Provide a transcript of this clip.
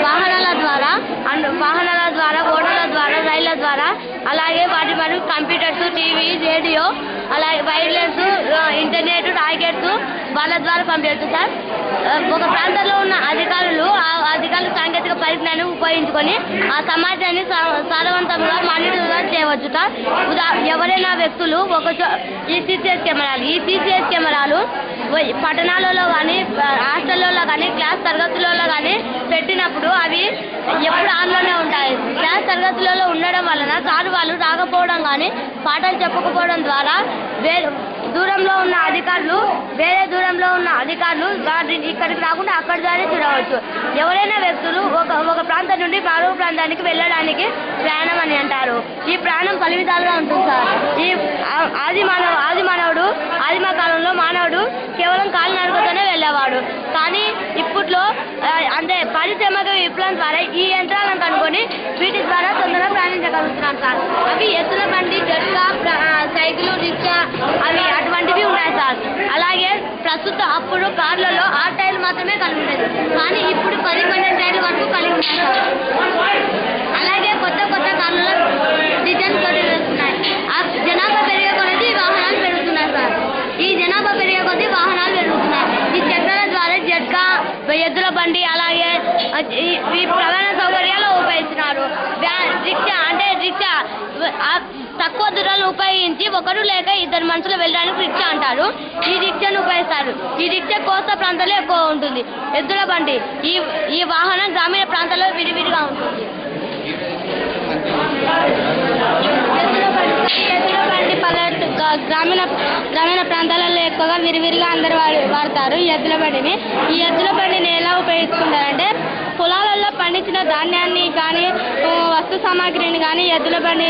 వాహనాల ద్వారా ఓడల ద్వారా రైళ్ల ద్వారా అలాగే వాటి మరియు కంప్యూటర్స్ టీవీ రేడియో అలాగే వైర్లెస్ ఇంటర్నెట్ రాకెట్స్ వాళ్ళ ద్వారా పంపించవచ్చు సార్. ఒక ప్రాంతంలో ఉన్న అధికారులు సాంకేతిక పరిజ్ఞానం ఉపయోగించుకొని ఆ సమాజాన్ని సారవంతంగా మానిటర్ చేయవచ్చు సార్. ఎవరైనా వ్యక్తులు ఈ సీసీఎస్ కెమెరాలు పట్టణాలలో కానీ హాస్టల్లో కానీ క్లాస్ తరగతులలో కానీ పెట్టినప్పుడు అవి ఎప్పుడు ఆన్లోనే ఉంటాయి. క్లాస్ తరగతులలో ఉండడం వలన సార్ వాళ్ళు రాకపోవడం కానీ పాఠాలు చెప్పకపోవడం ద్వారా వేరే దూరంలో ఉన్న అధికారులు ఇక్కడికి రాకుండా అక్కడి ద్వారా చూడవచ్చు. ఎవరైనా వ్యక్తులు ఒక ప్రాంతం నుండి మరో ప్రాంతానికి వెళ్ళడానికి ప్రయాణం అని అంటారు. ఈ ప్రయాణం పలు విధాలుగా ఉంటుంది సార్. ఈ ఆదిమ కాలంలో మానవుడు కేవలం కాలినడకతోనే వెళ్ళేవాడు. కానీ ఇప్పట్లో అంటే పారిశ్రామిక విప్లవం ద్వారా ఈ యంత్రాలను కనుక్కొని వీటి ద్వారా తొందరగా ప్రయాణించగలుగుతున్నాం సార్. అవి ఎద్దుల బండి, జట్కా, సైకిల్, రిక్షా అవి అటువంటివి ఉన్నాయి సార్. అలాగే ప్రస్తుతం అప్పుడు కార్లలో 6 టైర్లు మాత్రమే కలిగి ఉండేది, కానీ ఇప్పుడు 10-12 టైర్ల వరకు కలిగి ఉన్నాయి సార్. అలాగే కొత్త కార్లలో డిజైన్స్ వస్తున్నాయి. ఆ జనాభా పెరిగే కొద్దీ వాహనాలు పెరుగుతున్నాయి సార్. ఈ జనాభా పెరిగే కొద్దీ వాహనాలు పెరుగుతున్నాయి. ఈ చక్రాల ద్వారా జట్కా, ఎద్దుల బండి అలాగే ఈ ప్రధాన సౌకర్యాలు ఉపయోగిస్తున్నారు. రిక్షా తక్కువ దూరాలను ఉపయోగించి ఒకరు లేక ఇద్దరు మనుషులు వెళ్ళడానికి రిక్షా అంటారు. ఈ రిక్షాను ఉపయోగిస్తారు. ఈ రిక్షా కోస్తా ప్రాంతాల్లో ఎక్కువ ఉంటుంది. ఎద్దుల బండి ఈ వాహనం గ్రామీణ ప్రాంతాల్లో విడివిడిగా ఉంటుంది. ఎద్దుల బండి గ్రామీణ ప్రాంతాలలో ఎక్కువగా విరివిరిగా అందరు వాడతారు ఈ ఎద్దుల బండిని. ఈ ఎద్దుల బండిని ఎలా ఉపయోగించుకుంటారంటే పొలాలలో పండించిన ధాన్యాన్ని కానీ వస్తు సామాగ్రిని కానీ ఎద్దుల బండి